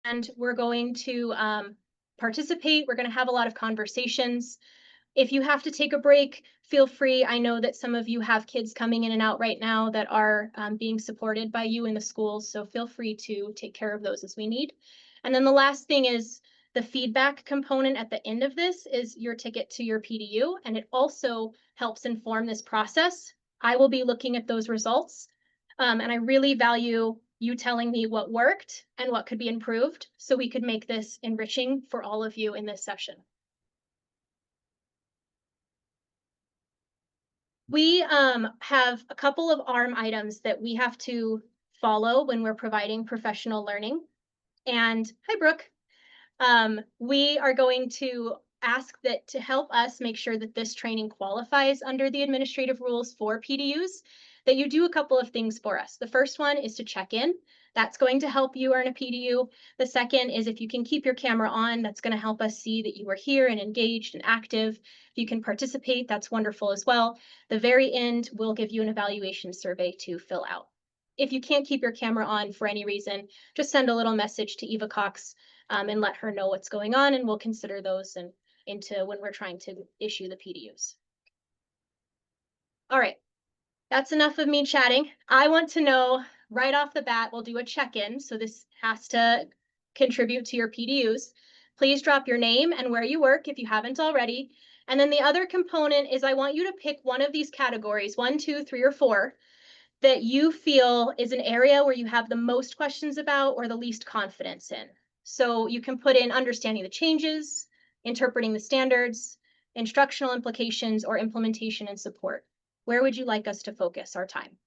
and we're going to participate. We're going to have a lot of conversations. If you have to take a break, feel free. I know that some of you have kids coming in and out right now that are being supported by you in the schools, so feel free to take care of those as we need. And then the last thing is the feedback component at the end of this is your ticket to your PDU, and it also helps inform this process. I will be looking at those results, and I really value you telling me what worked and what could be improved so we could make this enriching for all of you in this session. We have a couple of ARM items that we have to follow when we're providing professional learning. And hi, Brooke. We are going to ask that to help us make sure that this training qualifies under the administrative rules for PDUs, that you do a couple of things for us. The first one is to check in. That's going to help you earn a PDU. The second is if you can keep your camera on, that's going to help us see that you are here and engaged and active. If you can participate, that's wonderful as well. The very end, we'll give you an evaluation survey to fill out. If you can't keep your camera on for any reason, just send a little message to Eva Cox and let her know what's going on, and we'll consider those and into when we're trying to issue the PDUs. All right, that's enough of me chatting. I want to know right off the bat, we'll do a check-in, so this has to contribute to your PDUs. Please drop your name and where you work if you haven't already. And then the other component is I want you to pick one of these categories, 1, 2, 3, or 4, that you feel is an area where you have the most questions about or the least confidence in. So you can put in understanding the changes, interpreting the standards, instructional implications, or implementation and support. Where would you like us to focus our time?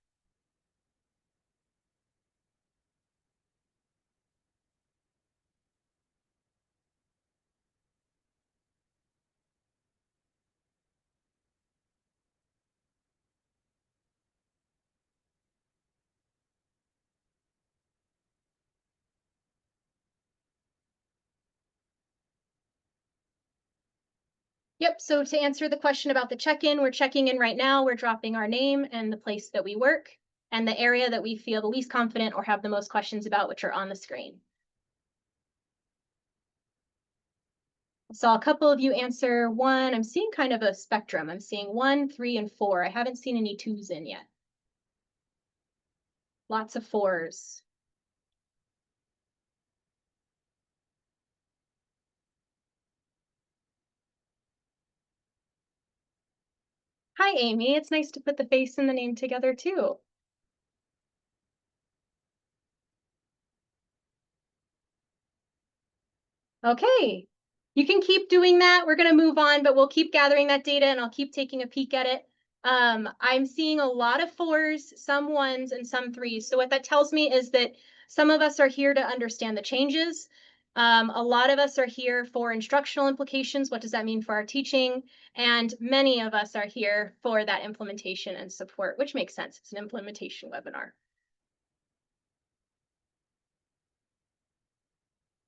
Yep, so to answer the question about the check-in, we're checking in right now. We're dropping our name and the place that we work and the area that we feel the least confident or have the most questions about, which are on the screen. I saw a couple of you answer 1. I'm seeing kind of a spectrum. I'm seeing 1, 3, and 4. I haven't seen any 2s in yet. Lots of 4s. Hi, Amy. It's nice to put the face and the name together too. Okay, you can keep doing that. We're going to move on, but we'll keep gathering that data and I'll keep taking a peek at it. I'm seeing a lot of 4s, some 1s, and some 3s. So what that tells me is that some of us are here to understand the changes. A lot of us are here for instructional implications. What does that mean for our teaching? And many of us are here for that implementation and support, which makes sense. It's an implementation webinar.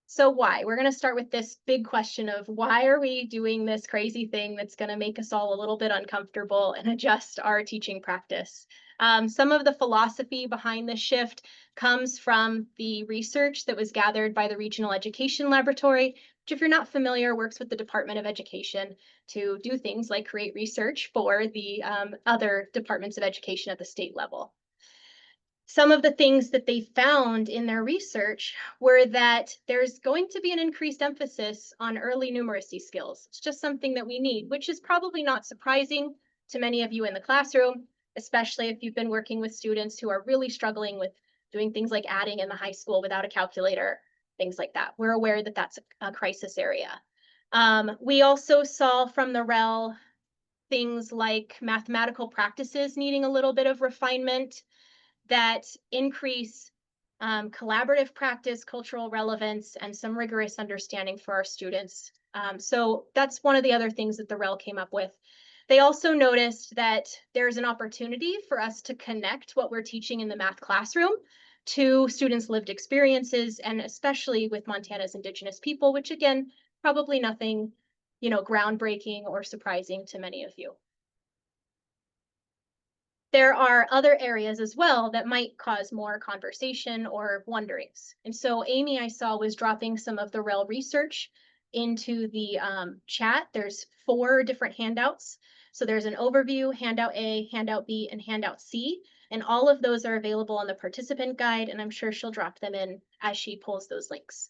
So why? We're going to start with this big question of why are we doing this crazy thing that's going to make us all a little bit uncomfortable and adjust our teaching practice? Some of the philosophy behind this shift comes from the research that was gathered by the Regional Education Laboratory, which, if you're not familiar, works with the Department of Education to do things like create research for the other departments of education at the state level. Some of the things that they found in their research were that there's going to be an increased emphasis on early numeracy skills. It's just something that we need, which is probably not surprising to many of you in the classroom, especially if you've been working with students who are really struggling with doing things like adding in the high school without a calculator, things like that. We're aware that that's a crisis area. We also saw from the REL things like mathematical practices needing a little bit of refinement, that increase collaborative practice, cultural relevance, and some rigorous understanding for our students. So that's one of the other things that the REL came up with. They also noticed that there's an opportunity for us to connect what we're teaching in the math classroom to students' lived experiences, and especially with Montana's Indigenous people, which again, probably nothing, groundbreaking or surprising to many of you. there are other areas as well that might cause more conversation or wonderings. And so Amy, I saw, was dropping some of the REL research into the chat. There's 4 different handouts. So there's an overview, handout A, handout B, and handout C. And all of those are available on the participant guide, and I'm sure she'll drop them in as she pulls those links.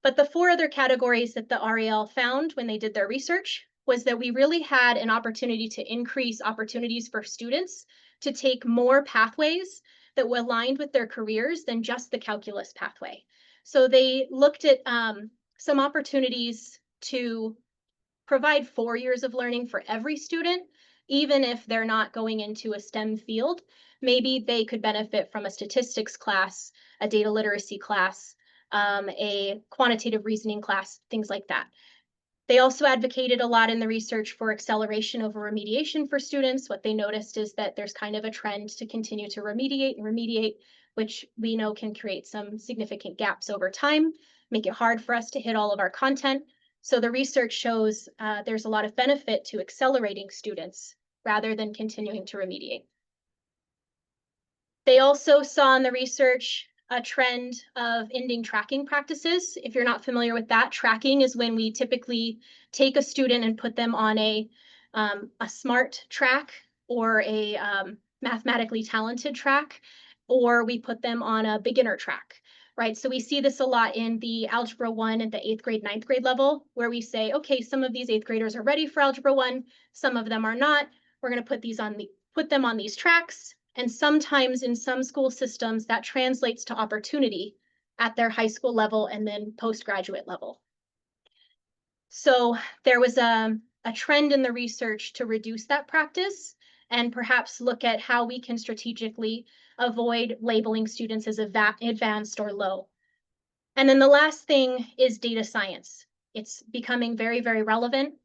But the 4 other categories that the REL found when they did their research was that we really had an opportunity to increase opportunities for students to take more pathways that were aligned with their careers than just the calculus pathway. So they looked at some opportunities to provide 4 years of learning for every student, even if they're not going into a STEM field. Maybe they could benefit from a statistics class, a data literacy class, a quantitative reasoning class, things like that. They also advocated a lot in the research for acceleration over remediation for students. What they noticed is that there's kind of a trend to continue to remediate, which we know can create some significant gaps over time, make it hard for us to hit all of our content. So the research shows there's a lot of benefit to accelerating students rather than continuing to remediate. They also saw in the research a trend of ending tracking practices. If you're not familiar with that, tracking is when we typically take a student and put them on a SMART track or a mathematically talented track, or we put them on a beginner track, right? So we see this a lot in the Algebra 1 at the 8th grade, 9th grade level, where we say, okay, some of these 8th graders are ready for Algebra 1, some of them are not. We're going to put them on these tracks. And sometimes in some school systems, that translates to opportunity at their high school level and then postgraduate level. So there was a trend in the research to reduce that practice and perhaps look at how we can strategically avoid labeling students as advanced or low. And then the last thing is data science. It's becoming very, very relevant.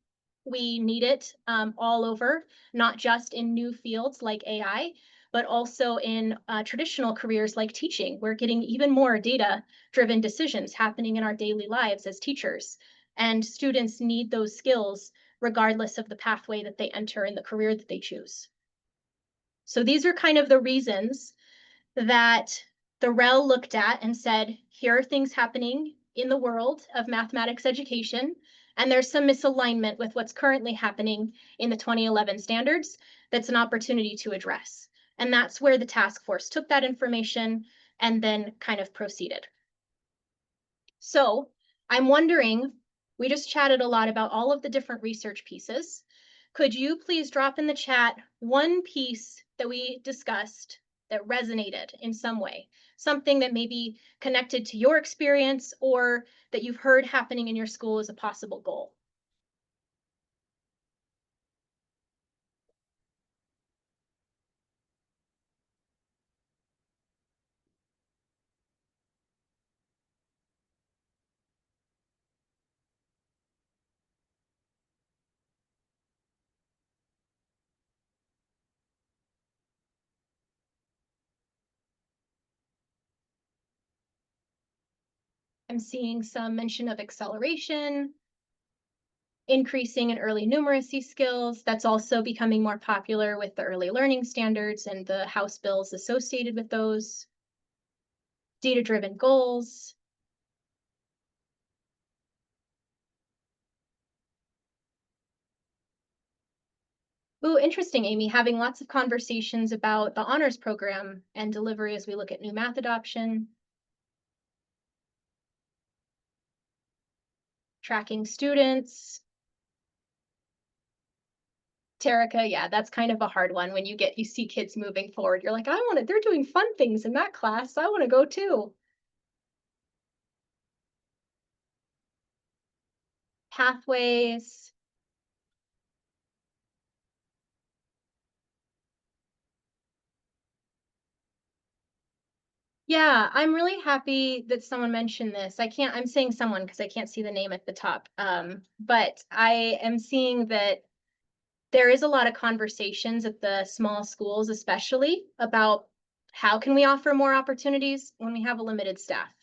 We need it all over, not just in new fields like AI, but also in traditional careers like teaching. We're getting even more data-driven decisions happening in our daily lives as teachers. And students need those skills regardless of the pathway that they enter in the career that they choose. So these are kind of the reasons that the REL looked at and said, here are things happening in the world of mathematics education, and there's some misalignment with what's currently happening in the 2011 standards that's an opportunity to address. And that's where the task force took that information and then kind of proceeded. So I'm wondering, we just chatted a lot about all of the different research pieces. Could you please drop in the chat one piece that we discussed that resonated in some way, something that may be connected to your experience or that you've heard happening in your school as a possible goal? I'm seeing some mention of acceleration, increasing in early numeracy skills. That's also becoming more popular with the early learning standards and the House bills associated with those. Data-driven goals. Ooh, interesting, Amy, having lots of conversations about the honors program and delivery as we look at new math adoption. Tracking students. Terica, yeah, that's kind of a hard one when you see kids moving forward. You're like, they're doing fun things in that class. I want to go too. Pathways. Yeah, I'm really happy that someone mentioned this. I'm saying someone because I can't see the name at the top. But I am seeing that there is a lot of conversations at the small schools, especially about how can we offer more opportunities when we have a limited staff.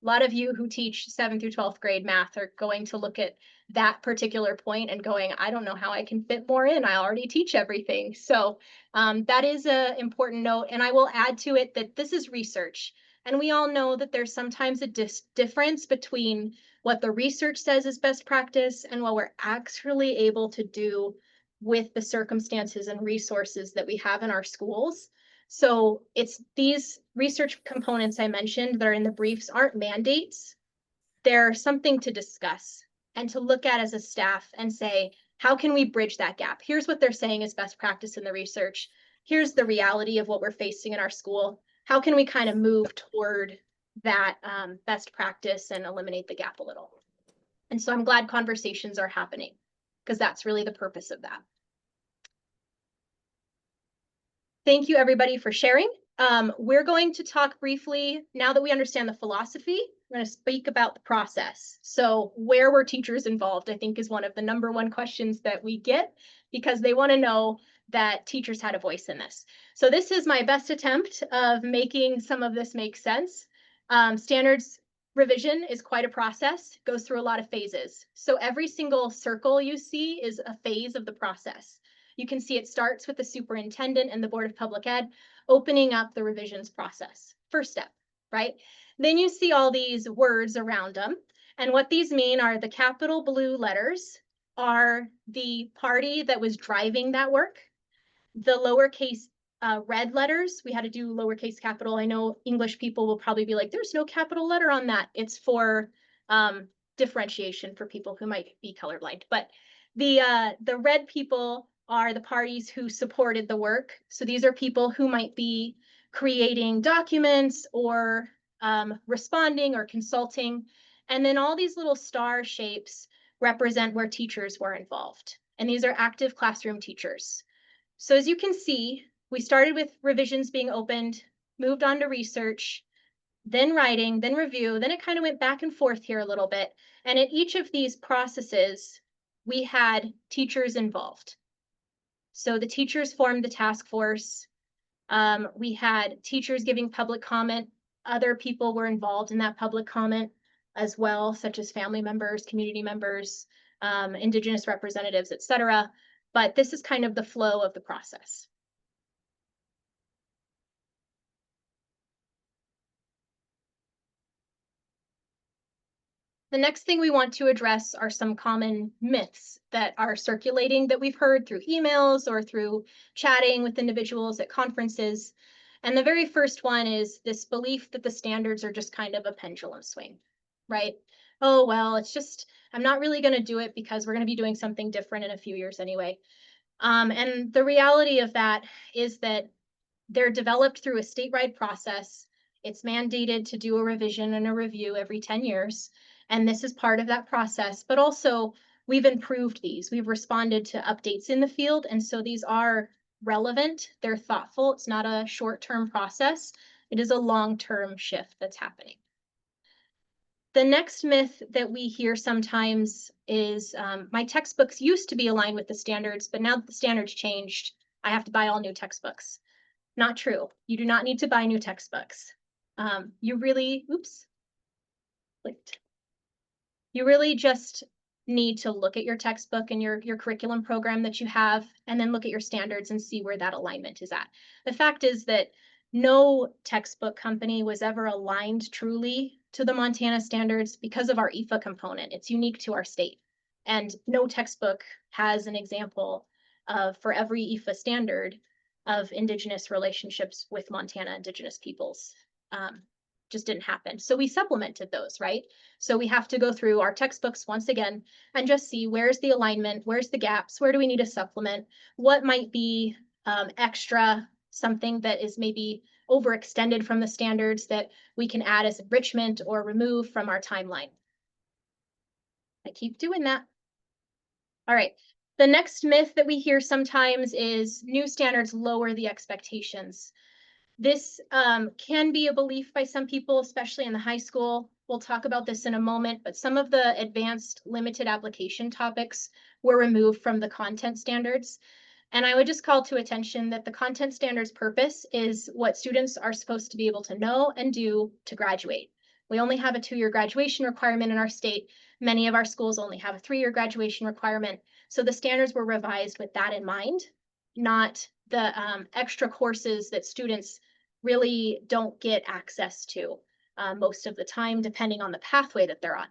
A lot of you who teach 7th through 12th grade math are going to look at that particular point and going, I don't know how I can fit more in. I already teach everything. So that is an important note. And I will add to it that this is research. And we all know that there's sometimes a difference between what the research says is best practice and what we're actually able to do with the circumstances and resources that we have in our schools. So it's these research components I mentioned that are in the briefs aren't mandates. They're something to discuss and to look at as a staff and say, how can we bridge that gap? Here's what they're saying is best practice in the research. Here's the reality of what we're facing in our school. How can we kind of move toward that best practice and eliminate the gap a little? And so I'm glad conversations are happening because that's really the purpose of that. Thank you everybody for sharing. We're going to talk briefly, now that we understand the philosophy, we're going to speak about the process. So where were teachers involved, I think is one of the #1 questions that we get because they want to know that teachers had a voice in this. So this is my best attempt of making some of this make sense. Standards revision is quite a process, goes through a lot of phases. So every single circle you see is a phase of the process. You can see it starts with the superintendent and the Board of Public Ed opening up the revisions process. First step, right? Then you see all these words around them. And what these mean are the capital blue letters are the party that was driving that work. The lowercase red letters, we had to do lowercase capital. I know English people will probably be like, there's no capital letter on that. It's for differentiation for people who might be colorblind. But the red people are the parties who supported the work. So these are people who might be creating documents or responding or consulting. And then all these little star shapes represent where teachers were involved. And these are active classroom teachers. So as you can see, we started with revisions being opened, moved on to research, then writing, then review, then it kind of went back and forth here a little bit. And at each of these processes, we had teachers involved. So the teachers formed the task force. We had teachers giving public comment. Other people were involved in that public comment as well, such as family members, community members, Indigenous representatives, et cetera. But this is kind of the flow of the process. The next thing we want to address are some common myths that are circulating that we've heard through emails or through chatting with individuals at conferences. And the very first one is this belief that the standards are just kind of a pendulum swing, right? Oh, well, it's just, I'm not really going to do it because we're going to be doing something different in a few years anyway. And the reality of that is that they're developed through a statewide process. It's mandated to do a revision and a review every 10 years. And this is part of that process, but also we've improved these. We've responded to updates in the field. And so these are relevant. They're thoughtful. It's not a short-term process. It is a long-term shift that's happening. The next myth that we hear sometimes is my textbooks used to be aligned with the standards, but now that the standards changed, I have to buy all new textbooks. Not true. You do not need to buy new textbooks. You really, you really just need to look at your textbook and your curriculum program that you have, and then look at your standards and see where that alignment is at. The fact is that no textbook company was ever aligned truly to the Montana standards because of our IFA component. It's unique to our state. And no textbook has an example of, for every IFA standard, of Indigenous relationships with Montana Indigenous peoples. Just didn't happen. So we supplemented those, right? So we have to go through our textbooks once again and just see where's the alignment, where's the gaps, where do we need a supplement, what might be extra, something that is maybe overextended from the standards that we can add as enrichment or remove from our timeline. I keep doing that. All right. The next myth that we hear sometimes is new standards lower the expectations. This can be a belief by some people, especially in the high school. We'll talk about this in a moment, but some of the advanced limited application topics were removed from the content standards. And I would just call to attention that the content standards purpose is what students are supposed to be able to know and do to graduate. We only have a 2-year graduation requirement in our state. Many of our schools only have a 3-year graduation requirement. So the standards were revised with that in mind, not the extra courses that students really don't get access to most of the time, depending on the pathway that they're on.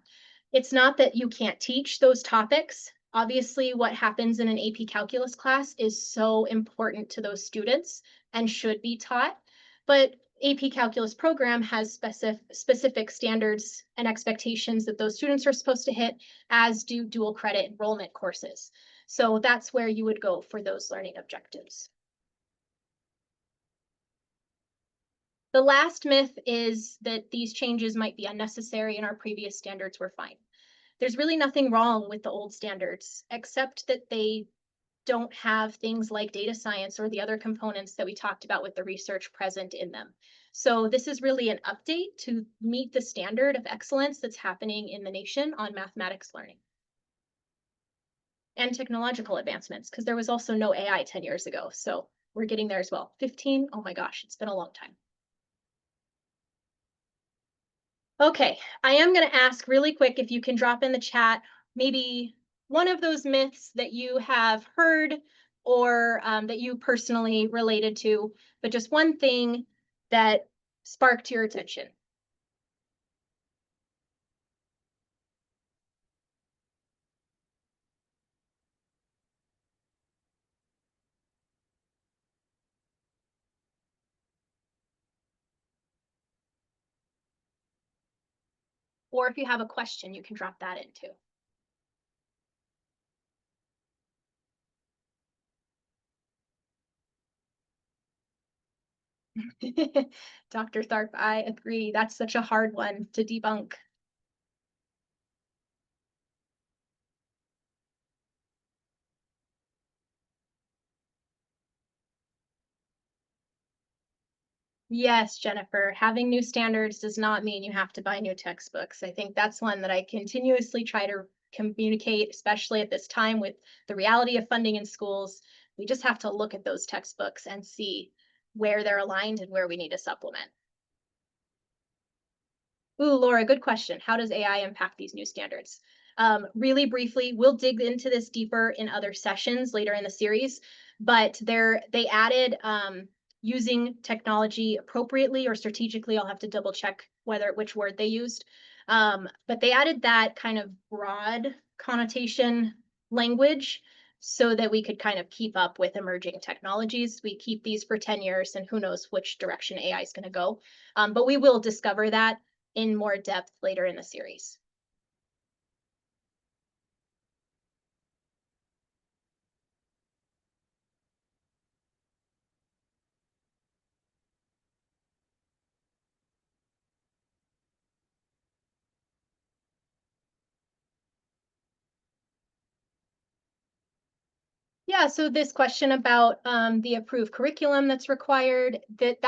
It's not that you can't teach those topics. Obviously, what happens in an AP Calculus class is so important to those students and should be taught. But AP Calculus program has specific standards and expectations that those students are supposed to hit, as do dual credit enrollment courses. So that's where you would go for those learning objectives. The last myth is that these changes might be unnecessary and our previous standards were fine. There's really nothing wrong with the old standards, except that they don't have things like data science or the other components that we talked about with the research present in them. So this is really an update to meet the standard of excellence that's happening in the nation on mathematics learning. And technological advancements, because there was also no AI 10 years ago. So we're getting there as well. 15, oh my gosh, it's been a long time. Okay, I am going to ask really quick if you can drop in the chat maybe one of those myths that you have heard or that you personally related to, but just one thing that sparked your attention. Or if you have a question, you can drop that in too. Dr. Tharp, I agree. That's such a hard one to debunk. Yes, Jennifer, having new standards does not mean you have to buy new textbooks. I think that's one that I continuously try to communicate, especially at this time with the reality of funding in schools. We just have to look at those textbooks and see where they're aligned and where we need to supplement. Ooh, Laura, good question. How does AI impact these new standards? Really briefly, we'll dig into this deeper in other sessions later in the series, but they added using technology appropriately or strategically. I'll have to double check which word they used. But they added that kind of broad connotation language so that we could kind of keep up with emerging technologies. We keep these for 10 years and who knows which direction AI is going to go. But we will discover that in more depth later in the series. Yeah, so this question about the approved curriculum that's required, that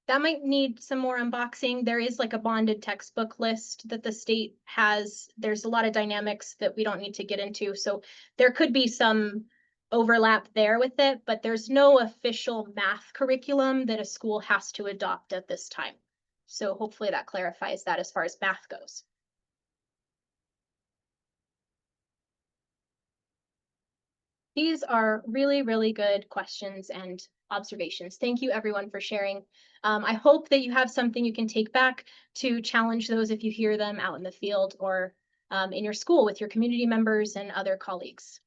might need some more unboxing. There is like a bonded textbook list that the state has. There's a lot of dynamics that we don't need to get into. So there could be some overlap there with it, but there's no official math curriculum that a school has to adopt at this time. So hopefully that clarifies that as far as math goes. These are really, really good questions and observations. Thank you everyone for sharing. I hope that you have something you can take back to challenge those if you hear them out in the field or in your school with your community members and other colleagues.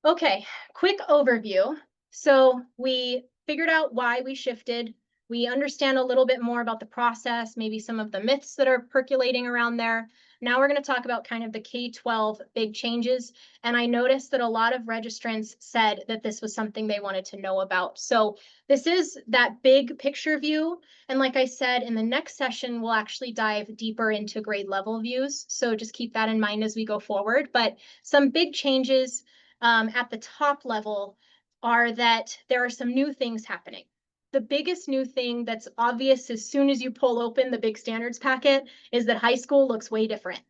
Okay, quick overview. So we figured out why we shifted. We understand a little bit more about the process, maybe some of the myths that are percolating around there. Now we're going to talk about kind of the K-12 big changes. And I noticed that a lot of registrants said that this was something they wanted to know about. So this is that big picture view. And like I said, in the next session, we'll actually dive deeper into grade level views. So just keep that in mind as we go forward. But some big changes at the top level are that there are some new things happening. The biggest new thing that's obvious as soon as you pull open the big standards packet is that high school looks way different.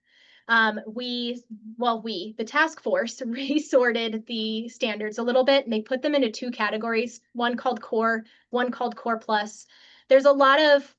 The task force resorted the standards a little bit and they put them into two categories, one called core, one called core plus. There's a lot of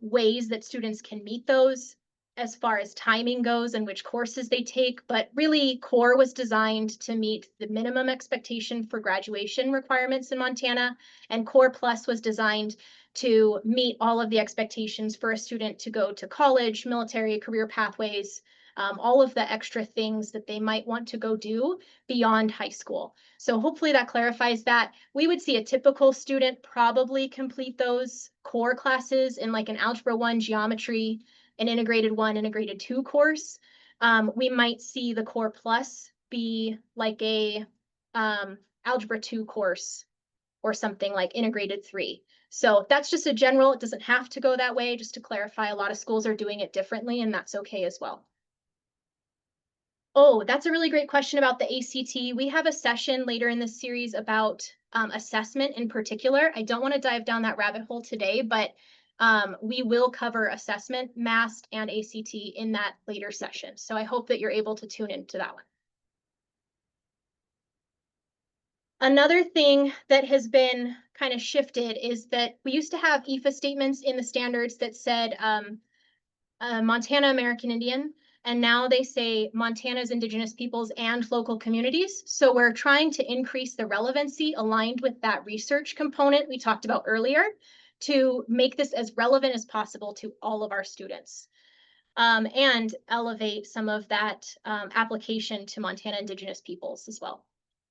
ways that students can meet those as far as timing goes and which courses they take, but really core was designed to meet the minimum expectation for graduation requirements in Montana, and core plus was designed to meet all of the expectations for a student to go to college, military, career pathways, all of the extra things that they might want to go do beyond high school. So hopefully that clarifies that. We would see a typical student probably complete those core classes in like an Algebra 1 geometry, an integrated 1, integrated 2 course. We might see the core plus be like a Algebra 2 course or something like integrated 3. So that's just a general, it doesn't have to go that way. Just to clarify, a lot of schools are doing it differently and that's okay as well. Oh, that's a really great question about the ACT. We have a session later in this series about assessment in particular. I don't want to dive down that rabbit hole today, but we will cover assessment, MAST, and ACT in that later session. So I hope that you're able to tune into that one. Another thing that has been kind of shifted is that we used to have IFA statements in the standards that said Montana American Indian, and now they say Montana's Indigenous peoples and local communities. So we're trying to increase the relevancy aligned with that research component we talked about earlier to make this as relevant as possible to all of our students. And elevate some of that application to Montana Indigenous peoples as well.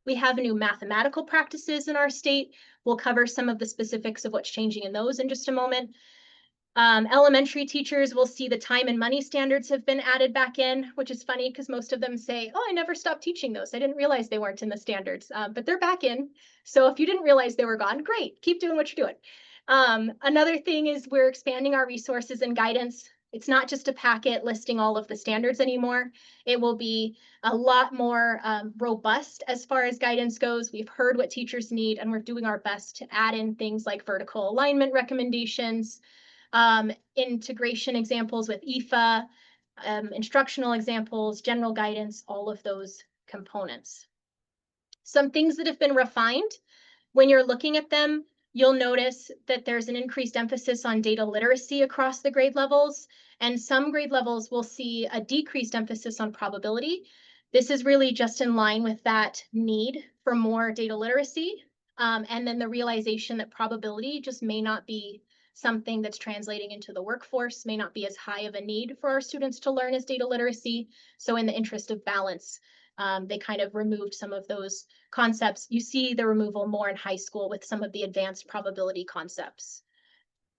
We have new mathematical practices in our state. We'll cover some of the specifics of what's changing in those in just a moment. Elementary teachers will see the time and money standards have been added back in, which is funny because most of them say, oh, I never stopped teaching those. I didn't realize they weren't in the standards, but they're back in. So if you didn't realize they were gone, great, keep doing what you're doing. Another thing is we're expanding our resources and guidance. It's not just a packet listing all of the standards anymore. It will be a lot more robust as far as guidance goes. We've heard what teachers need, and we're doing our best to add in things like vertical alignment recommendations, integration examples with IFA, instructional examples, general guidance, all of those components. Some things that have been refined, when you're looking at them, you'll notice that there's an increased emphasis on data literacy across the grade levels, and some grade levels will see a decreased emphasis on probability. This is really just in line with that need for more data literacy, and then the realization that probability just may not be something that's translating into the workforce, may not be as high of a need for our students to learn as data literacy. So in the interest of balance, they kind of removed some of those concepts. You see the removal more in high school with some of the advanced probability concepts.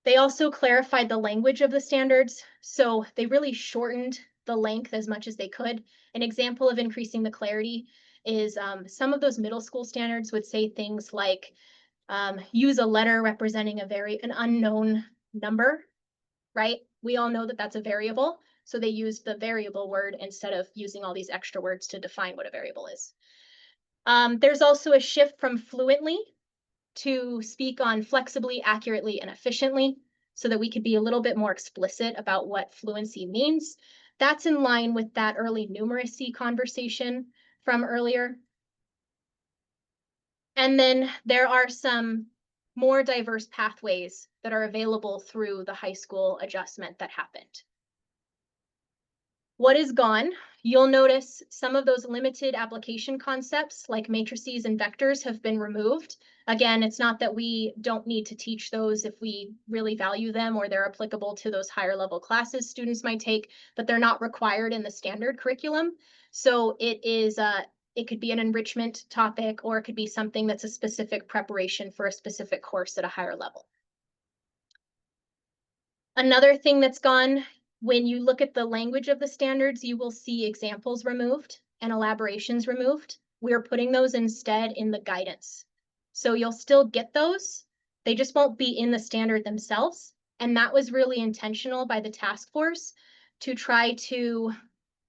They also clarified the language of the standards. So they really shortened the length as much as they could. An example of increasing the clarity is some of those middle school standards would say things like use a letter representing an unknown number, right? We all know that that's a variable. So they used the variable word instead of using all these extra words to define what a variable is. There's also a shift from fluently to speak on flexibly, accurately, and efficiently so that we could be a little bit more explicit about what fluency means. That's in line with that early numeracy conversation from earlier. And then there are some more diverse pathways that are available through the high school adjustment that happened. What is gone? You'll notice some of those limited application concepts like matrices and vectors have been removed. Again, it's not that we don't need to teach those if we really value them or they're applicable to those higher level classes students might take, but they're not required in the standard curriculum. So it could be an enrichment topic, or it could be something that's a specific preparation for a specific course at a higher level. Another thing that's gone, when you look at the language of the standards, you will see examples removed and elaborations removed. We're putting those instead in the guidance. So you'll still get those, they just won't be in the standard themselves. And that was really intentional by the task force to try to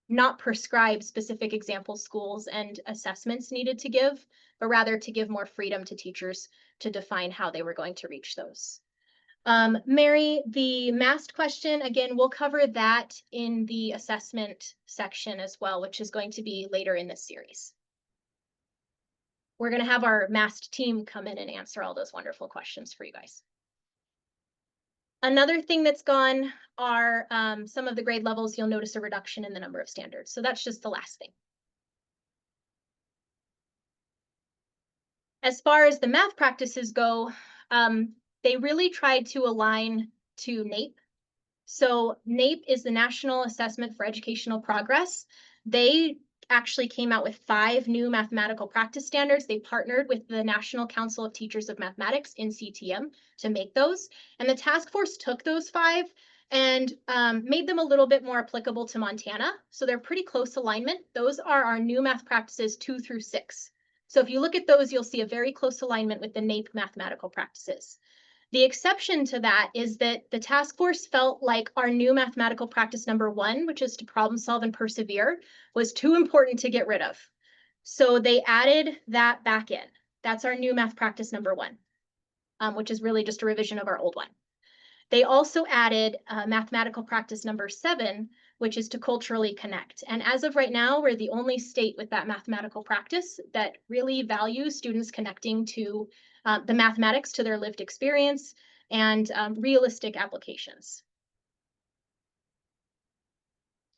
not prescribe specific example schools and assessments needed to give, but rather to give more freedom to teachers to define how they were going to reach those. Mary, the masked question, again, we'll cover that in the assessment section as well, which is going to be later in this series. We're going to have our masked team come in and answer all those wonderful questions for you guys. Another thing that's gone are some of the grade levels. You'll notice a reduction in the number of standards. So that's just the last thing. As far as the math practices go, they really tried to align to NAEP. So NAEP is the National Assessment for Educational Progress. They actually came out with 5 new mathematical practice standards. They partnered with the National Council of Teachers of Mathematics in CTM to make those. And the task force took those 5 and made them a little bit more applicable to Montana. So they're pretty close alignment. Those are our new math practices 2 through 6. So if you look at those, you'll see a very close alignment with the NAEP mathematical practices. The exception to that is that the task force felt like our new mathematical practice number 1, which is to problem solve and persevere, was too important to get rid of. So they added that back in. That's our new math practice number 1, which is really just a revision of our old one. They also added mathematical practice number 7, which is to culturally connect. And as of right now, we're the only state with that mathematical practice that really values students connecting to the mathematics to their lived experience and realistic applications.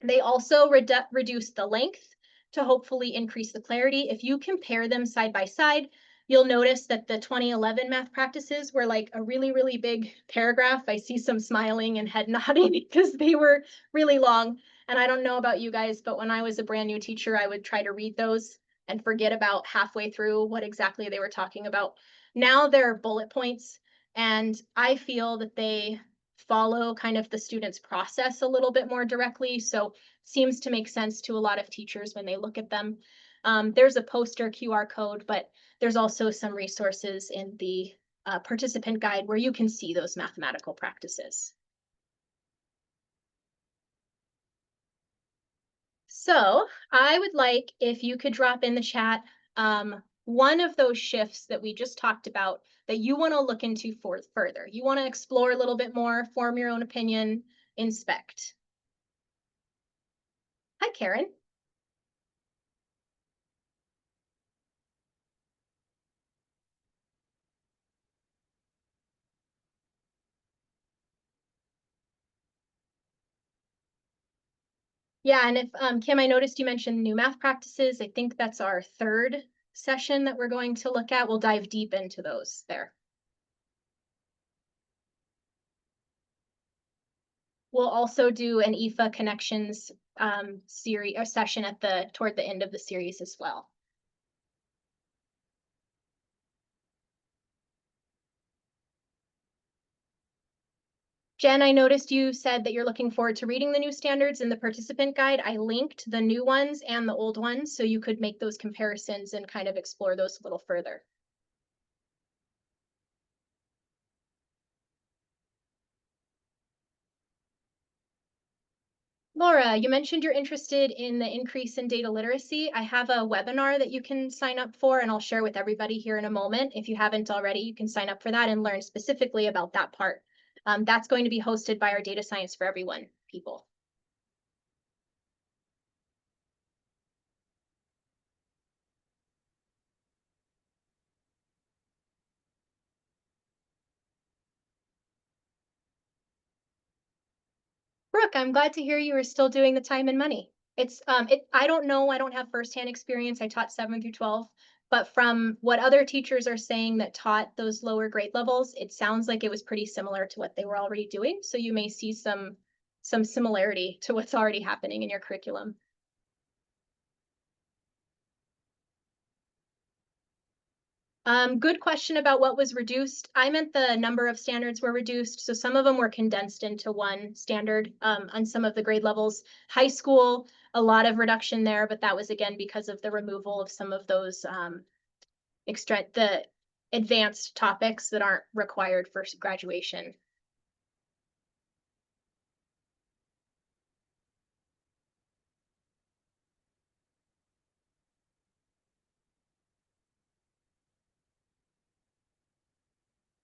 They also reduced the length to hopefully increase the clarity. If you compare them side by side, you'll notice that the 2011 math practices were like a really, really big paragraph. I see some smiling and head nodding because they were really long. And I don't know about you guys, but when I was a brand new teacher, I would try to read those and forget about halfway through what exactly they were talking about. Now they're bullet points, and I feel that they follow kind of the student's process a little bit more directly. So seems to make sense to a lot of teachers when they look at them. There's a poster QR code, but there's also some resources in the participant guide where you can see those mathematical practices. So I would like if you could drop in the chat one of those shifts that we just talked about that you want to look into further. You want to explore a little bit more, form your own opinion, inspect. Hi, Karen. Yeah, and if Kim, I noticed you mentioned new math practices. I think that's our 3rd session that we're going to look at. We'll dive deep into those there. We'll also do an EFA connections series or session at toward the end of the series as well. Jen, I noticed you said that you're looking forward to reading the new standards in the participant guide. I linked the new ones and the old ones so you could make those comparisons and kind of explore those a little further. Laura, you mentioned you're interested in the increase in data literacy. I have a webinar that you can sign up for, and I'll share with everybody here in a moment. If you haven't already, you can sign up for that and learn specifically about that part. That's going to be hosted by our Data Science for Everyone people. Brooke, I'm glad to hear you are still doing the time and money. It's I don't know, I don't have firsthand experience. I taught 7 through 12, but from what other teachers are saying that taught those lower grade levels, it sounds like it was pretty similar to what they were already doing. So you may see some similarity to what's already happening in your curriculum. Good question about what was reduced. I meant the number of standards were reduced. So some of them were condensed into one standard on some of the grade levels. High school, a lot of reduction there, but that was again because of the removal of some of those the advanced topics that aren't required for graduation.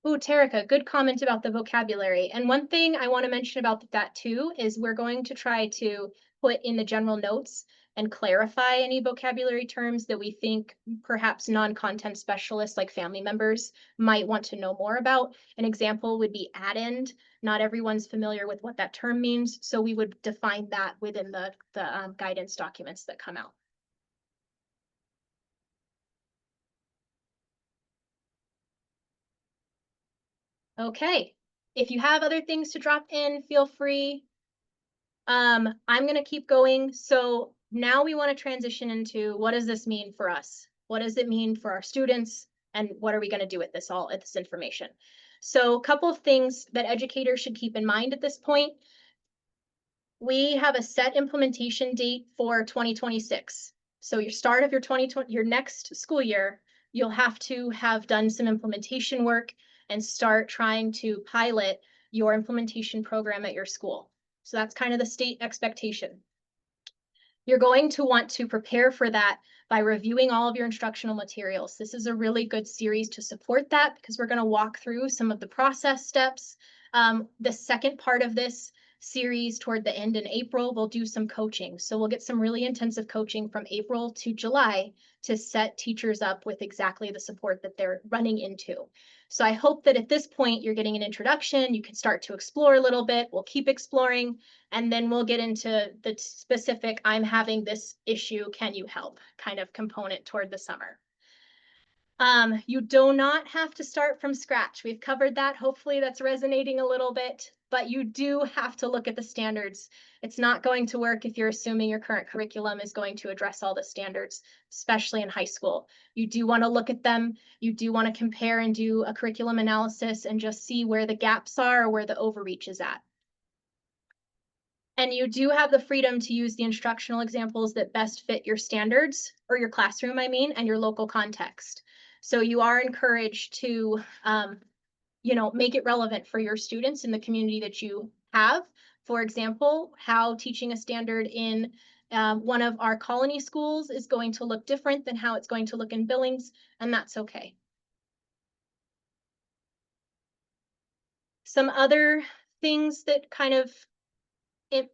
Ooh, Terica, good comment about the vocabulary. And one thing I want to mention about that too is we're going to try to put in the general notes and clarify any vocabulary terms that we think perhaps non-content specialists like family members might want to know more about. An example would be add-end. Not everyone's familiar with what that term means, so we would define that within the guidance documents that come out. Okay, if you have other things to drop in, feel free. I'm gonna keep going. So now we want to transition into what does this mean for us? What does it mean for our students? And what are we going to do with this information? So a couple of things that educators should keep in mind at this point. We have a set implementation date for 2026. So your start of your next school year, you'll have to have done some implementation work and start trying to pilot your implementation program at your school. So that's kind of the state expectation. You're going to want to prepare for that by reviewing all of your instructional materials. This is a really good series to support that because we're going to walk through some of the process steps. The second part of this series toward the end in April, we'll do some coaching. So we'll get some really intensive coaching from April to July to set teachers up with exactly the support that they're running into. So I hope that at this point you're getting an introduction, you can start to explore a little bit. We'll keep exploring, and then we'll get into the specific, I'm having this issue, can you help kind of component toward the summer. You do not have to start from scratch. We've covered that. Hopefully that's resonating a little bit, but you do have to look at the standards. It's not going to work if you're assuming your current curriculum is going to address all the standards, especially in high school. You do want to look at them. You do want to compare and do a curriculum analysis and just see where the gaps are or where the overreach is at. And you do have the freedom to use the instructional examples that best fit your standards, or your classroom, I mean, and your local context. So you are encouraged to, make it relevant for your students in the community that you have. For example, how teaching a standard in one of our colony schools is going to look different than how it's going to look in Billings, and that's okay. Some other things that kind of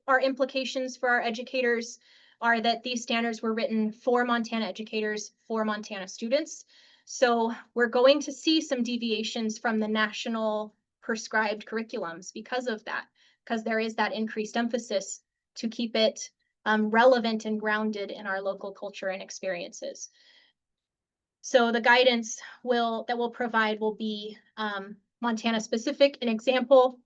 our implications for our educators are that these standards were written for Montana educators, for Montana students. So we're going to see some deviations from the national prescribed curriculums because of that, because there is that increased emphasis to keep it relevant and grounded in our local culture and experiences. So the guidance that we'll provide will be Montana specific. An example,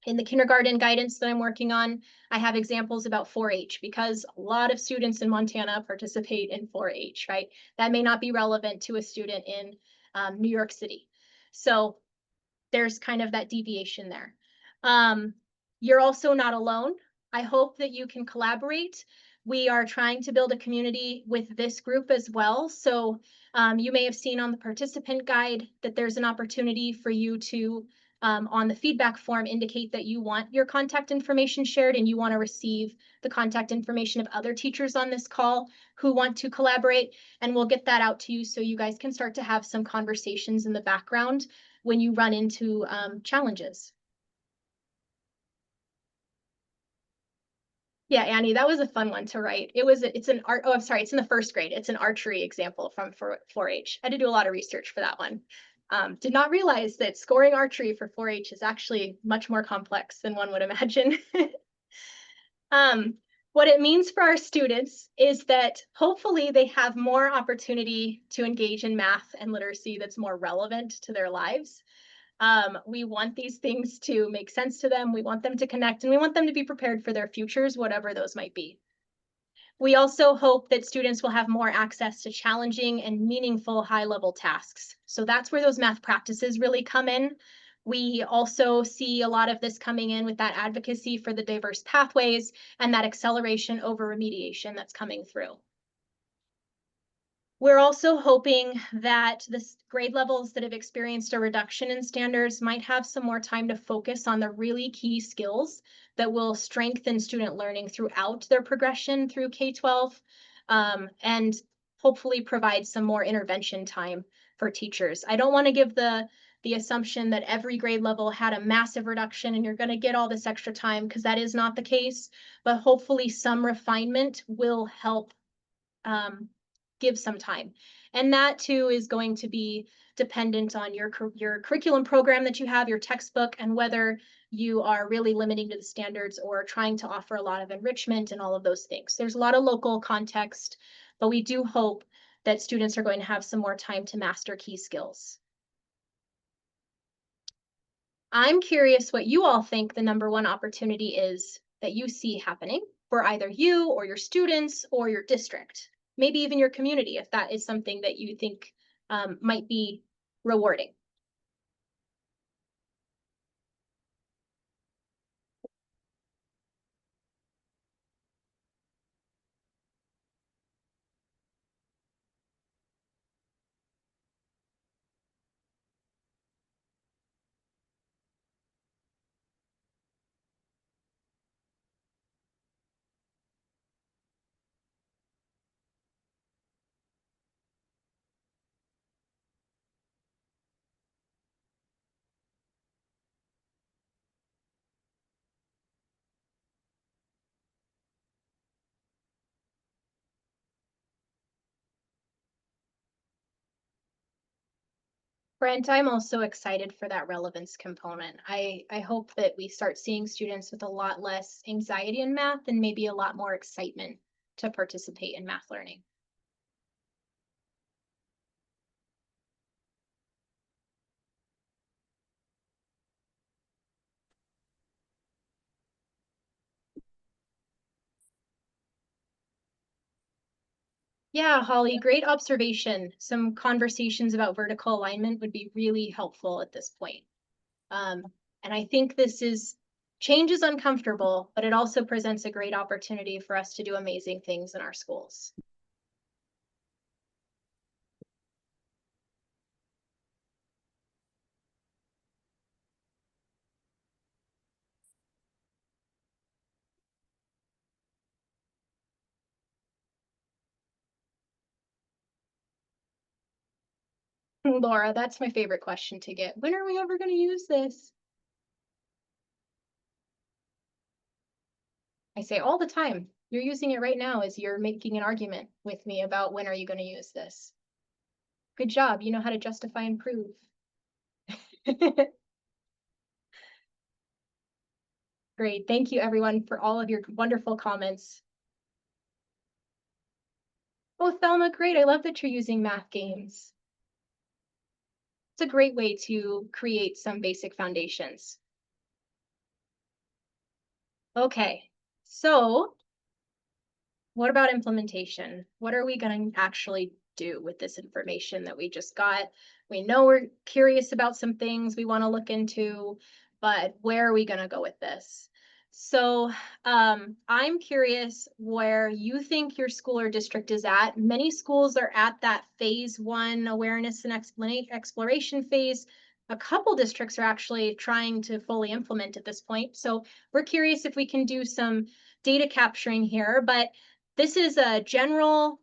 in the kindergarten guidance that I'm working on, I have examples about 4-H because a lot of students in Montana participate in 4-H, right? That may not be relevant to a student in New York City. So there's kind of that deviation there. You're also not alone. I hope that you can collaborate. We are trying to build a community with this group as well. So you may have seen on the participant guide that there's an opportunity for you to, on the feedback form, indicate that you want your contact information shared and you want to receive the contact information of other teachers on this call who want to collaborate. And we'll get that out to you so you guys can start to have some conversations in the background when you run into challenges. Yeah, Annie, that was a fun one to write. It's an art, oh, I'm sorry, it's in the first grade. It's an archery example from 4-H. I had to do a lot of research for that one. Did not realize that scoring archery for 4-H is actually much more complex than one would imagine. What it means for our students is that hopefully they have more opportunity to engage in math and literacy that's more relevant to their lives. We want these things to make sense to them. We want them to connect, and we want them to be prepared for their futures, whatever those might be. We also hope that students will have more access to challenging and meaningful high-level tasks. So that's where those math practices really come in. We also see a lot of this coming in with that advocacy for the diverse pathways and that acceleration over remediation that's coming through. We're also hoping that the grade levels that have experienced a reduction in standards might have some more time to focus on the really key skills that will strengthen student learning throughout their progression through K-12, and hopefully provide some more intervention time for teachers. I don't want to give the the assumption that every grade level had a massive reduction and you're going to get all this extra time, because that is not the case. But hopefully, some refinement will help um, give some time. And that too is going to be dependent on your curriculum program that you have, your textbook, and whether you are really limiting to the standards or trying to offer a lot of enrichment and all of those things. There's a lot of local context, but we do hope that students are going to have some more time to master key skills. I'm curious what you all think the number one opportunity is that you see happening for either you or your students or your district, maybe even your community, if that is something that you think might be rewarding. Brent, I'm also excited for that relevance component. I hope that we start seeing students with a lot less anxiety in math and maybe a lot more excitement to participate in math learning. Yeah, Holly, great observation. Some conversations about vertical alignment would be really helpful at this point. Um, and I think change is uncomfortable, but it also presents a great opportunity for us to do amazing things in our schools. Laura, that's my favorite question to get. When are we ever going to use this? I say all the time, you're using it right now as you're making an argument with me about when are you going to use this. Good job. You know how to justify and prove. Great. Thank you, everyone, for all of your wonderful comments. Oh, Thelma, great. I love that you're using math games. It's a great way to create some basic foundations. Okay, so what about implementation? What are we going to actually do with this information that we just got? We know we're curious about some things we want to look into, but where are we going to go with this? So I'm curious where you think your school or district is at. Many schools are at that phase one awareness and exploration phase. A couple districts are actually trying to fully implement at this point. So we're curious if we can do some data capturing here, but this is a general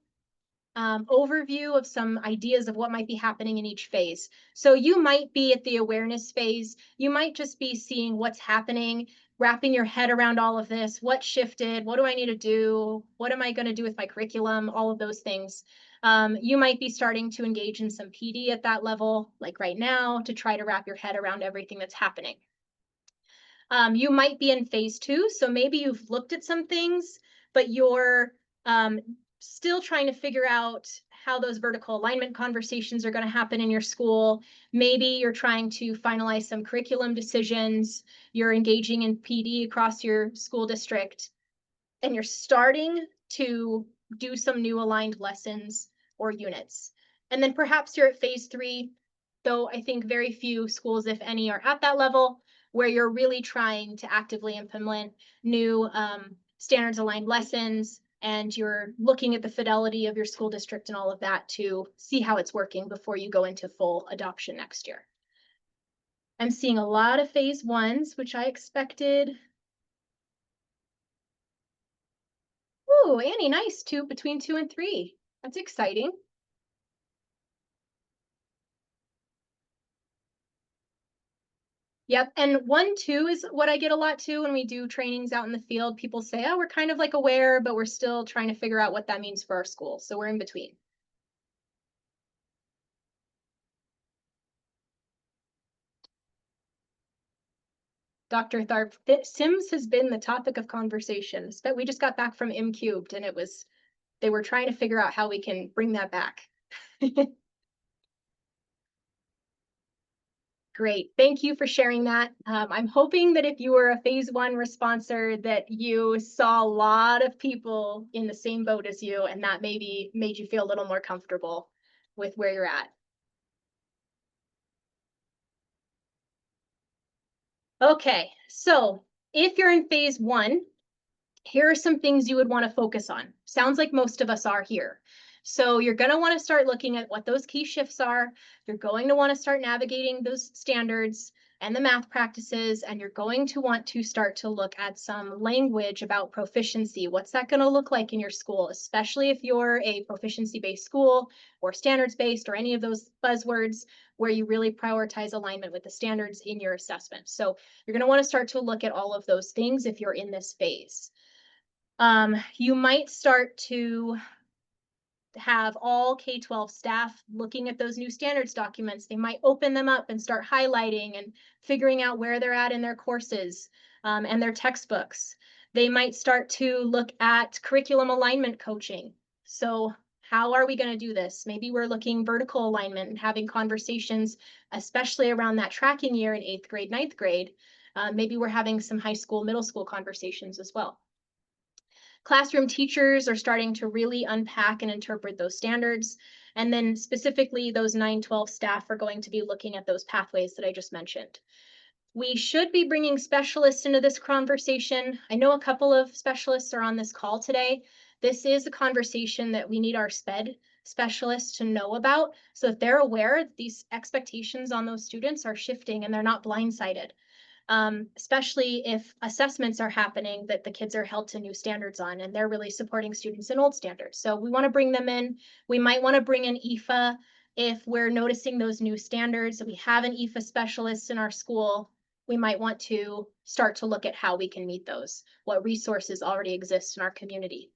overview of some ideas of what might be happening in each phase. So you might be at the awareness phase. You might just be seeing what's happening, wrapping your head around all of this. What shifted? What do I need to do? What am I going to do with my curriculum? All of those things. You might be starting to engage in some PD at that level, like right now, to try to wrap your head around everything that's happening. You might be in phase two, so maybe you've looked at some things, but you're still trying to figure out how those vertical alignment conversations are going to happen in your school. Maybe you're trying to finalize some curriculum decisions. You're engaging in PD across your school district, and you're starting to do some new aligned lessons or units. And then perhaps you're at phase three, though I think very few schools, if any, are at that level, where you're really trying to actively implement new standards aligned lessons, and you're looking at the fidelity of your school district and all of that to see how it's working before you go into full adoption next year. I'm seeing a lot of phase ones, which I expected. Ooh, Annie, nice. Between 2 and 3. That's exciting. Yep. And 1, 2 is what I get a lot too when we do trainings out in the field. People say, oh, we're kind of like aware, but we're still trying to figure out what that means for our school. So we're in between. Dr. Tharp, Sims has been the topic of conversation. But we just got back from M cubed and they were trying to figure out how we can bring that back. Great. Thank you for sharing that. I'm hoping that if you were a phase 1 responser, that you saw a lot of people in the same boat as you, and that maybe made you feel a little more comfortable with where you're at. Okay, so if you're in phase 1, here are some things you would want to focus on. Sounds like most of us are here. So you're going to want to start looking at what those key shifts are. You're going to want to start navigating those standards and the math practices, and you're going to want to start to look at some language about proficiency. What's that going to look like in your school, especially if you're a proficiency-based school or standards-based or any of those buzzwords where you really prioritize alignment with the standards in your assessment. So you're going to want to start to look at all of those things if you're in this phase. You might start to have all K-12 staff looking at those new standards documents. They might open them up and start highlighting and figuring out where they're at in their courses and their textbooks. They might start to look at curriculum alignment coaching. So how are we going to do this? Maybe we're looking vertical alignment and having conversations, especially around that tracking year in 8th grade, 9th grade. Maybe we're having some high school, middle school conversations as well. Classroom teachers are starting to really unpack and interpret those standards. And then specifically, those 9-12 staff are going to be looking at those pathways that I just mentioned. We should be bringing specialists into this conversation. I know a couple of specialists are on this call today. This is a conversation that we need our SPED specialists to know about so that they're aware that these expectations on those students are shifting and they're not blindsided. Especially if assessments are happening that the kids are held to new standards on, and they're really supporting students in old standards. So we want to bring them in. We might want to bring in EFA if we're noticing those new standards. If we have an EFA specialist in our school, we might want to start to look at how we can meet those, what resources already exist in our community.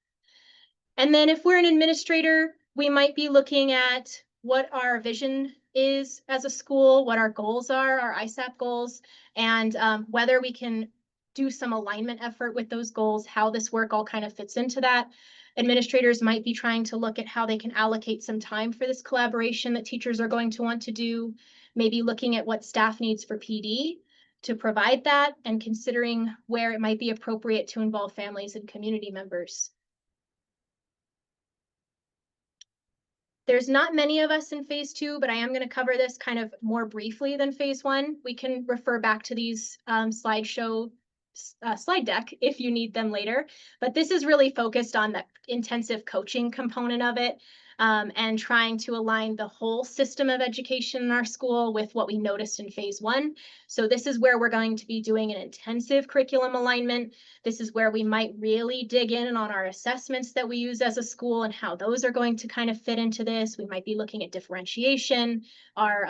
And then if we're an administrator, we might be looking at what our vision is as a school, what our goals are, our ISAP goals, and whether we can do some alignment effort with those goals, how this work all kind of fits into that. Administrators might be trying to look at how they can allocate some time for this collaboration that teachers are going to want to do, maybe looking at what staff needs for PD to provide that, and considering where it might be appropriate to involve families and community members. There's not many of us in phase 2, but I am going to cover this kind of more briefly than phase 1. We can refer back to these slide deck if you need them later. But this is really focused on the intensive coaching component of it and trying to align the whole system of education in our school with what we noticed in phase 1. So this is where we're going to be doing an intensive curriculum alignment. This is where we might really dig in on our assessments that we use as a school and how those are going to kind of fit into this. We might be looking at differentiation, our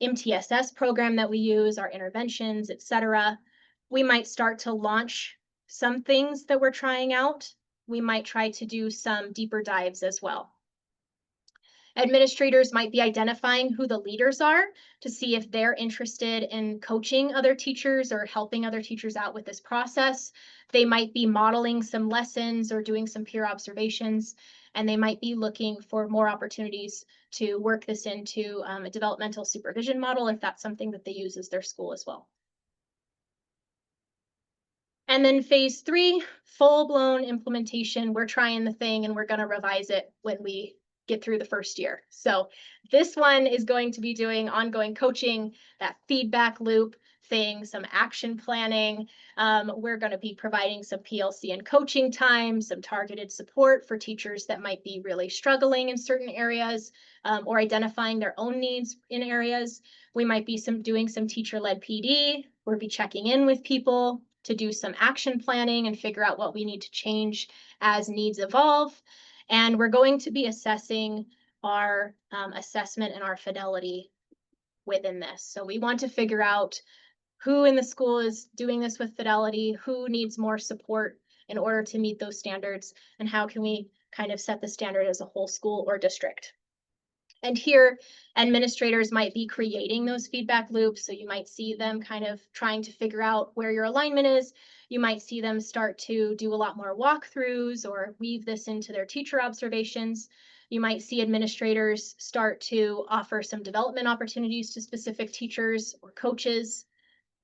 MTSS program that we use, our interventions, etc. We might start to launch some things that we're trying out. We might try to do some deeper dives as well. Administrators might be identifying who the leaders are to see if they're interested in coaching other teachers or helping other teachers out with this process. They might be modeling some lessons or doing some peer observations, and they might be looking for more opportunities to work this into a developmental supervision model if that's something that they use as their school as well. And then phase 3, full-blown implementation. We're trying the thing and we're going to revise it when we get through the first year. So this one is going to be doing ongoing coaching, that feedback loop thing, some action planning. We're going to be providing some PLC and coaching time, some targeted support for teachers that might be really struggling in certain areas or identifying their own needs in areas. We might be doing some teacher-led PD. We'll be checking in with people to do some action planning and figure out what we need to change as needs evolve. And we're going to be assessing our assessment and our fidelity within this. So we want to figure out who in the school is doing this with fidelity, who needs more support in order to meet those standards, and how can we kind of set the standard as a whole school or district. And here, administrators might be creating those feedback loops. So you might see them kind of trying to figure out where your alignment is. You might see them start to do a lot more walkthroughs or weave this into their teacher observations. You might see administrators start to offer some development opportunities to specific teachers or coaches.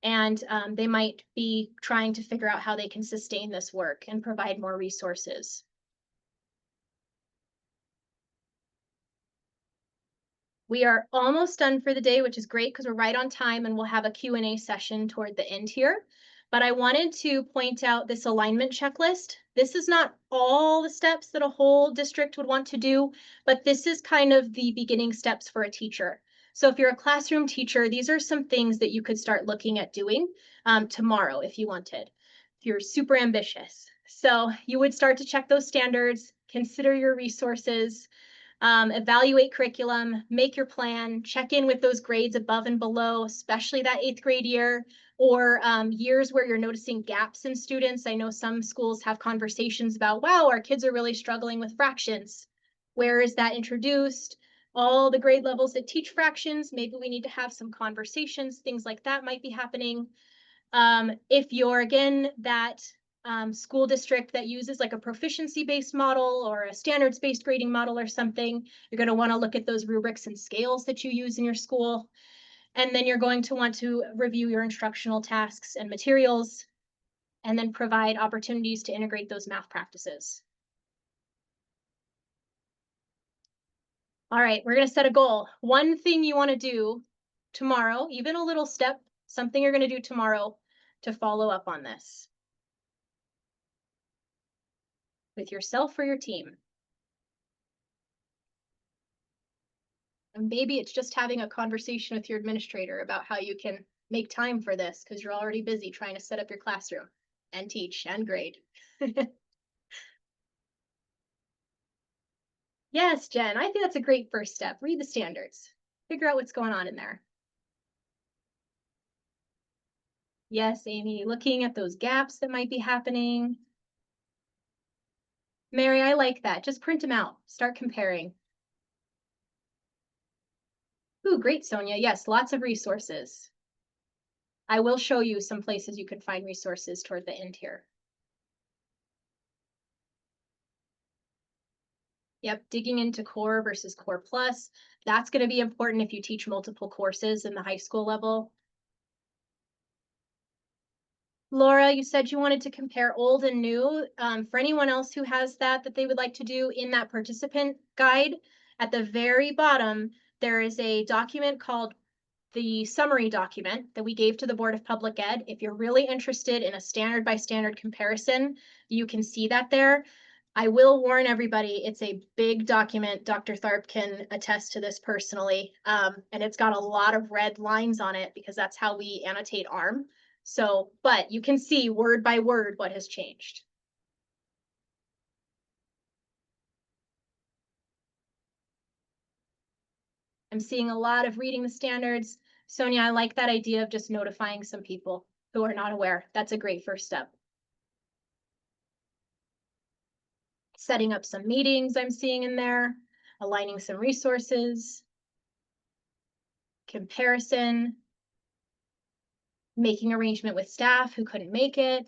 And they might be trying to figure out how they can sustain this work and provide more resources. We are almost done for the day, which is great because we're right on time and we'll have a Q&A session toward the end here. But I wanted to point out this alignment checklist. This is not all the steps that a whole district would want to do, but this is kind of the beginning steps for a teacher. So if you're a classroom teacher, these are some things that you could start looking at doing tomorrow if you wanted, if you're super ambitious. So you would start to check those standards, consider your resources, evaluate curriculum, make your plan, check in with those grades above and below, especially that 8th grade year, or years where you're noticing gaps in students. I know some schools have conversations about, wow, our kids are really struggling with fractions. Where is that introduced? All the grade levels that teach fractions, maybe we need to have some conversations, things like that might be happening. If you're, again, that school district that uses like a proficiency-based model or a standards-based grading model or something, you're going to want to look at those rubrics and scales that you use in your school. And then you're going to want to review your instructional tasks and materials, and then provide opportunities to integrate those math practices. All right, we're going to set a goal. One thing you want to do tomorrow, even a little step, something you're going to do tomorrow to follow up on this with yourself or your team. And maybe it's just having a conversation with your administrator about how you can make time for this because you're already busy trying to set up your classroom and teach and grade. Yes, Jen, I think that's a great first step. Read the standards, figure out what's going on in there. Yes, Amy, looking at those gaps that might be happening. Mary, I like that. Just print them out, start comparing. Ooh, great, Sonia. Yes, lots of resources. I will show you some places you can find resources toward the end here. Yep, digging into core versus core plus. That's going to be important if you teach multiple courses in the high school level. Laura, you said you wanted to compare old and new. For anyone else who has that they would like to do, in that participant guide, at the very bottom, there is a document called the summary document that we gave to the Board of Public Ed. If you're really interested in a standard by standard comparison, you can see that there. I will warn everybody, it's a big document. Dr. Tharp can attest to this personally. And it's got a lot of red lines on it because that's how we annotate ARM. So, but you can see word by word what has changed. I'm seeing a lot of reading the standards. Sonia, I like that idea of just notifying some people who are not aware. That's a great first step. Setting up some meetings I'm seeing in there, aligning some resources, comparison, making arrangement with staff who couldn't make it.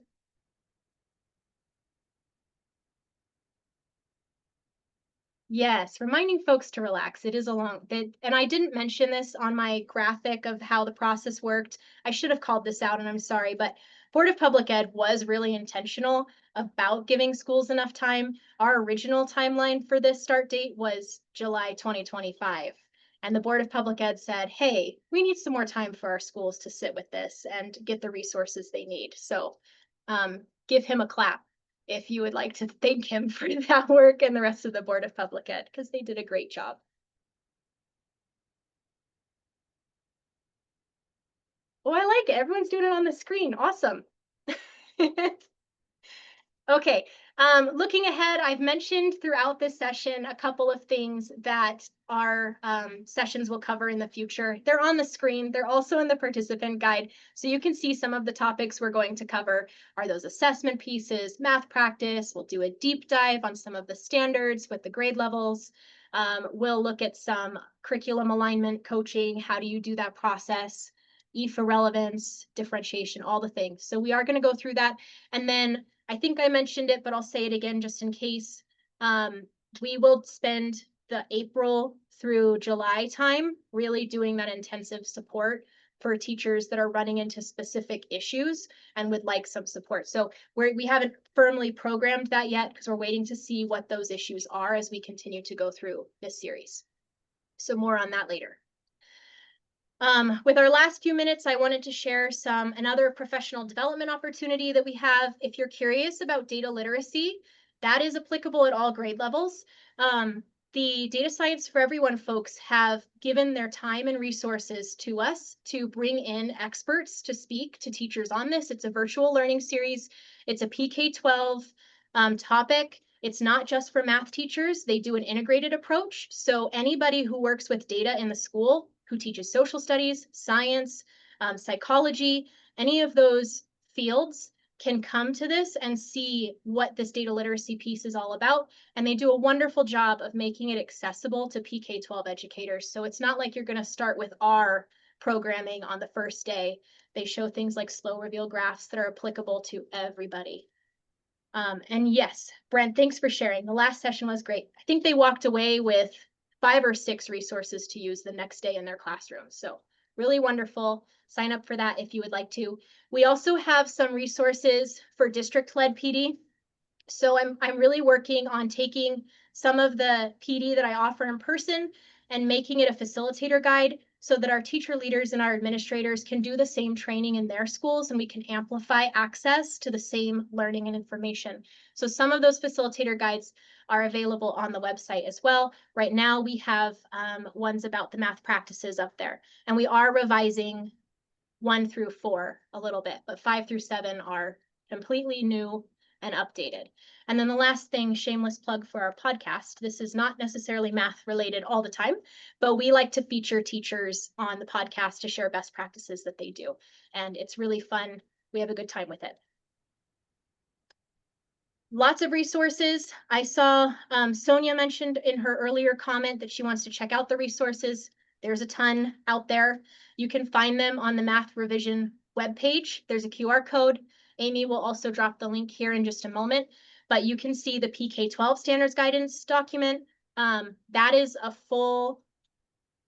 Yes, reminding folks to relax. It is a long, and I didn't mention this on my graphic of how the process worked. I should have called this out and I'm sorry, but Board of Public Ed was really intentional about giving schools enough time. Our original timeline for this start date was July 2025. And the Board of Public Ed said, hey, we need some more time for our schools to sit with this and get the resources they need. So give him a clap if you would like to thank him for that work and the rest of the Board of Public Ed, because they did a great job. Oh, I like it. Everyone's doing it on the screen. Awesome. Okay, Looking ahead, I've mentioned throughout this session a couple of things that our sessions will cover in the future. They're on the screen. They're also in the participant guide. So you can see some of the topics we're going to cover are those assessment pieces, math practice. We'll do a deep dive on some of the standards with the grade levels. We'll look at some curriculum alignment coaching. How do you do that process? EFA relevance, differentiation, all the things. So we are going to go through that. And then I think I mentioned it, but I'll say it again just in case. We will spend the April through July time really doing that intensive support for teachers that are running into specific issues and would like some support. So we haven't firmly programmed that yet because we're waiting to see what those issues are as we continue to go through this series. So more on that later. With our last few minutes, I wanted to share another professional development opportunity that we have. If you're curious about data literacy, that is applicable at all grade levels. The Data Science for Everyone folks have given their time and resources to us to bring in experts to speak to teachers on this. It's a virtual learning series. It's a PK-12 topic. It's not just for math teachers. They do an integrated approach. So anybody who works with data in the school, who teaches social studies, science, psychology, any of those fields can come to this and see what this data literacy piece is all about. And they do a wonderful job of making it accessible to PK-12 educators. So it's not like you're going to start with R programming on the first day. They show things like slow reveal graphs that are applicable to everybody. And yes, Brent, thanks for sharing. The last session was great. I think they walked away with 5 or 6 resources to use the next day in their classroom. So really wonderful. Sign up for that if you would like to. We also have some resources for district-led PD. So I'm really working on taking some of the PD that I offer in person and making it a facilitator guide so that our teacher leaders and our administrators can do the same training in their schools and we can amplify access to the same learning and information. So some of those facilitator guides are available on the website as well. Right now we have ones about the math practices up there, and we are revising 1 through 4 a little bit, but 5 through 7 are completely new and updated. And then the last thing, shameless plug for our podcast. This is not necessarily math related all the time, but we like to feature teachers on the podcast to share best practices that they do. And it's really fun. We have a good time with it. Lots of resources. I saw Sonia mentioned in her earlier comment that she wants to check out the resources. There's a ton out there. You can find them on the Math Revision webpage. There's a QR code. Amy will also drop the link here in just a moment, but you can see the PK-12 standards guidance document. That is a full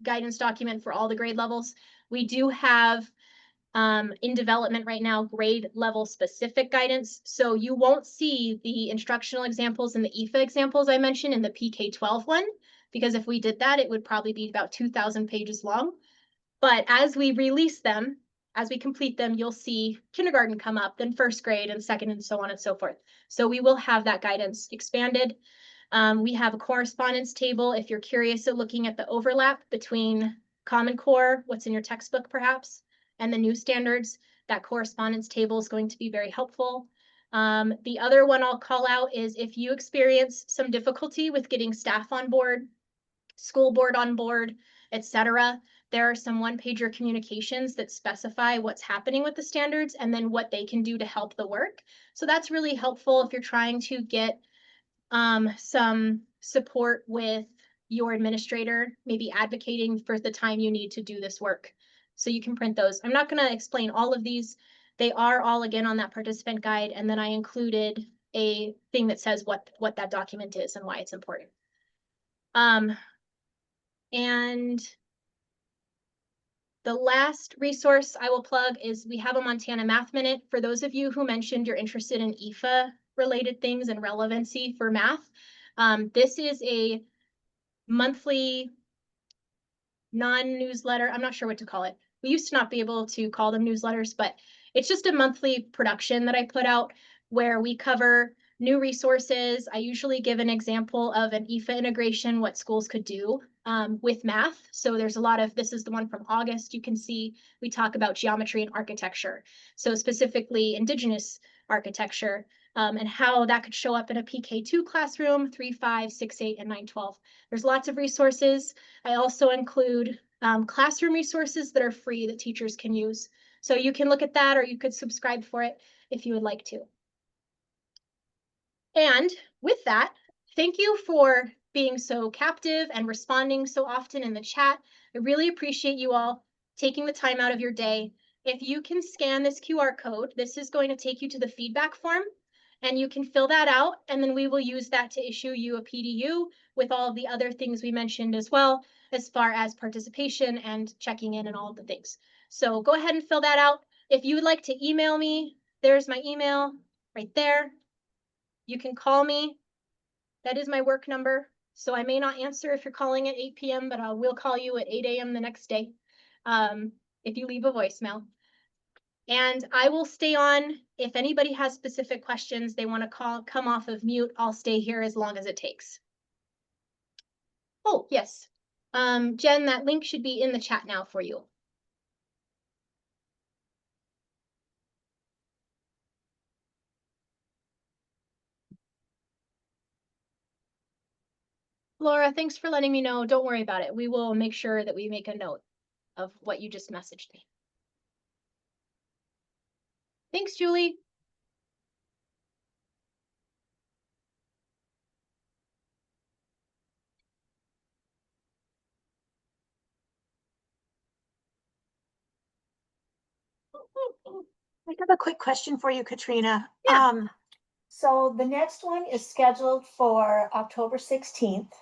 guidance document for all the grade levels. We do have in development right now, grade level specific guidance. So you won't see the instructional examples and the EFA examples I mentioned in the PK-12 one, because if we did that, it would probably be about 2,000 pages long. But as we release them, as we complete them, you'll see kindergarten come up, then first grade and second and so on and so forth. So we will have that guidance expanded. We have a correspondence table if you're curious at looking at the overlap between Common Core, what's in your textbook perhaps, and the new standards. That correspondence table is going to be very helpful. The other one I'll call out is if you experience some difficulty with getting staff on board, school board on board, etc., there are some one-pager communications that specify what's happening with the standards and then what they can do to help the work. So that's really helpful if you're trying to get some support with your administrator, maybe advocating for the time you need to do this work. So you can print those. I'm not going to explain all of these. They are all again on that participant guide. And then I included a thing that says what that document is and why it's important. And the last resource I will plug is we have a Montana Math Minute. For those of you who mentioned you're interested in EFA related things and relevancy for math, this is a monthly non-newsletter. I'm not sure what to call it. We used to not be able to call them newsletters, but it's just a monthly production that I put out where we cover new resources. I usually give an example of an EFA integration, what schools could do with math. So there's a lot of, this is the one from August. You can see we talk about geometry and architecture. So specifically Indigenous architecture. and how that could show up in a PK2 classroom, 3, 5, 6, 8, and 9, 12. There's lots of resources. I also include classroom resources that are free that teachers can use. So you can look at that, or you could subscribe for it if you would like to. And with that, thank you for being so captive and responding so often in the chat. I really appreciate you all taking the time out of your day. If you can scan this QR code, this is going to take you to the feedback form, and you can fill that out, and then we will use that to issue you a PDU with all of the other things we mentioned as well, as far as participation and checking in and all of the things. So go ahead and fill that out. If you would like to email me, there's my email right there. You can call me. That is my work number. So I may not answer if you're calling at 8 p.m., but I will call you at 8 a.m. the next day if you leave a voicemail. And I will stay on. If anybody has specific questions they want to come off of mute, I'll stay here as long as it takes. Oh, yes. Jen, that link should be in the chat now for you. Laura, thanks for letting me know. Don't worry about it. We will make sure that we make a note of what you just messaged me. Thanks, Julie. I have a quick question for you, Katrina. Yeah. So the next one is scheduled for October 16th,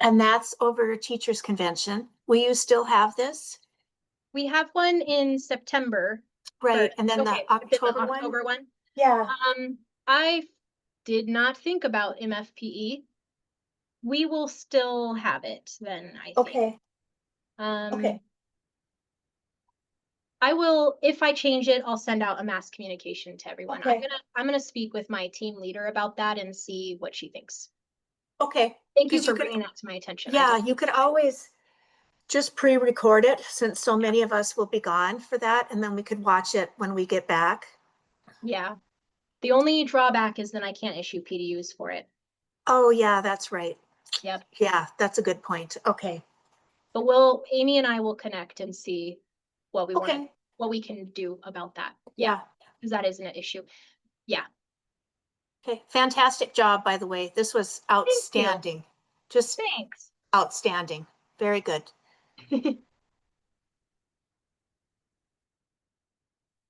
and that's over Teachers Convention. Will you still have this? We have one in September. Right, and then Okay, the October one. Yeah. I did not think about MFPE. We will still have it then, I think. Okay. Okay. I will, if I change it, I'll send out a mass communication to everyone. Okay. I'm gonna speak with my team leader about that and see what she thinks. Okay. Thank you for bringing that to my attention. Yeah, you could always just pre-record it since so many of us will be gone for that, and then we could watch it when we get back. Yeah. The only drawback is that I can't issue PDUs for it. Oh, yeah, that's right. Yep. Yeah, that's a good point. Okay. But Amy and I will connect and see what we want, what we can do about that. Yeah. Because that isn't an issue. Yeah. Okay. Fantastic job, by the way. This was outstanding. Just thanks. Outstanding. Very good.